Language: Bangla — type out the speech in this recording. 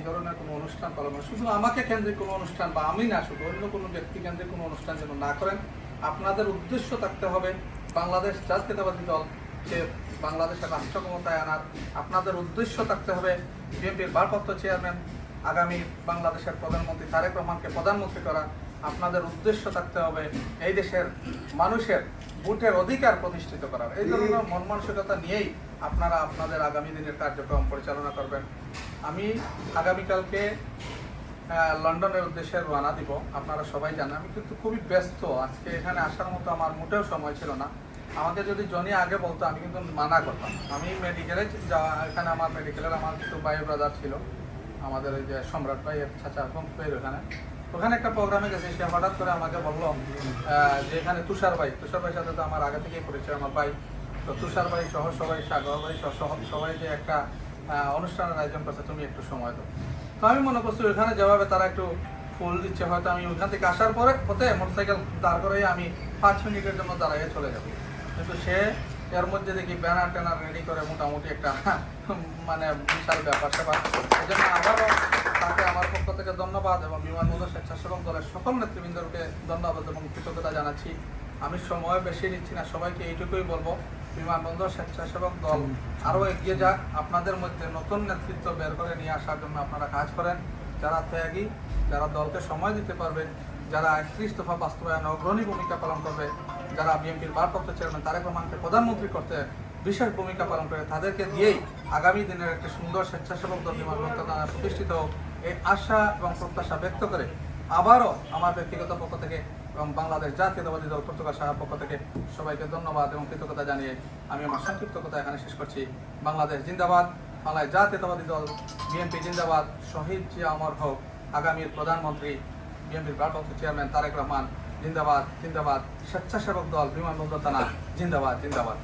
ধরনের কোনো অনুষ্ঠান পালন না, শুধু আমাকে কেন্দ্রিক কোনো অনুষ্ঠান বা আমি না, শুধু অন্য কোনো ব্যক্তি কেন্দ্রিক কোনো অনুষ্ঠান যেন না করেন। আপনাদের উদ্দেশ্য থাকতে হবে বাংলাদেশ জাতীয়তাবাদী দলকে বাংলাদেশের রাষ্ট্র ক্ষমতায় আনার। আপনাদের উদ্দেশ্য থাকতে হবে বিএনপির ভারপ্রাপ্ত চেয়ারম্যান আগামী বাংলাদেশের প্রধানমন্ত্রী তারেক রহমানকে প্রধানমন্ত্রী করা। আপনাদের উদ্দেশ্য থাকতে হবে এই দেশের মানুষের ভোটের অধিকার প্রতিষ্ঠিত করার। এই ধরনের মন মানসিকতা নিয়েই আপনারা আপনাদের আগামী দিনের কার্যক্রম পরিচালনা করবেন। আমি আগামীকালকে লন্ডনের উদ্দেশ্যে রওনা দিব। আপনারা সবাই জানেন আমি কিন্তু খুবই ব্যস্ত, আজকে এখানে আসার মতো আমার মোটেও সময় ছিল না। আমাকে যদি জনি আগে বলতো আমি কিন্তু মানা করতাম। আমি মেডিকেলে যাওয়া, এখানে আমার মেডিকেলের আমার কিছু ভাই ব্রাদার ছিল, আমাদের ওই যে সম্রাট ভাইয়ের চাচা ভাইয়ের ওখানে একটা প্রোগ্রামে গেছে। সে হঠাৎ করে আমাকে বললো যে এখানে তুষার ভাইয়ের সাথে তো আমার আগে থেকেই পরিচয়, আমার ভাই। তো তুষার ভাই সহ সবাই, সাগর ভাই সহ সবাই যে একটা অনুষ্ঠানের আয়োজন করছে, তুমি একটু সময় দাও। তো আমি মনে করছি ওইখানে যেভাবে তারা একটু ফুল দিচ্ছে, হয়তো আমি ওইখান থেকে আসার পরে হতে মোটরসাইকেল দাঁড় করে আমি 5 মিনিটের জন্য দাঁড়িয়ে চলে যাব। কিন্তু সে এর মধ্যে দেখি ব্যানার ট্যানার রেডি করে মোটামুটি একটা মানে বিশাল ব্যাপার স্যাপার। এই জন্য আবারও তাকে আমার পক্ষ থেকে ধন্যবাদ এবং বিমানবন্দর স্বেচ্ছাসেবক দলের সকল নেতৃবৃন্দকে ধন্যবাদ এবং কৃতজ্ঞতা জানাচ্ছি। আমি সময় বেশি নিচ্ছি না, সবাইকে এইটুকুই বলবো, বিমানবন্দর স্বেচ্ছাসেবক দল আরও এগিয়ে যাক। আপনাদের মধ্যে নতুন নেতৃত্ব বের করে নিয়ে আসার জন্য আপনারা কাজ করেন। যারা ত্যাগী, যারা দলকে সময় দিতে পারবে, যারা 31 দফা বাস্তবায়নে অগ্রণী ভূমিকা পালন করবে, যারা বিএনপির ভারপ্রাপ্ত চেয়ারম্যান তারেক রহমানকে প্রধানমন্ত্রী করতে বিশেষ ভূমিকা পালন করে, তাদেরকে দিয়েই আগামী দিনের একটি সুন্দর স্বেচ্ছাসেবক দল বিমানবন্দর থানা প্রতিষ্ঠিত হোক, এই আশা এবং প্রত্যাশা ব্যক্ত করে আবারও আমার ব্যক্তিগত পক্ষ থেকে এবং বাংলাদেশ জাতীয়তাবাদী দল পর্তুগাল শাখার পক্ষ থেকে সবাইকে ধন্যবাদ এবং কৃতজ্ঞতা জানিয়ে আমি আমার সংক্ষিপ্ত কথা এখানে শেষ করছি। বাংলাদেশ জিন্দাবাদ, বাংলাদেশ জাতীয়তাবাদী দল বিএনপি জিন্দাবাদ, শহীদ জিয়া অমর হোক, আগামীর প্রধানমন্ত্রী বিএনপির ভারপ্রাপ্ত চেয়ারম্যান তারেক রহমান জিন্দাবাদ জিন্দাবাদ, স্বেচ্ছাসেবক দল বিমানবন্দর থানা জিন্দাবাদ জিন্দাবাদ।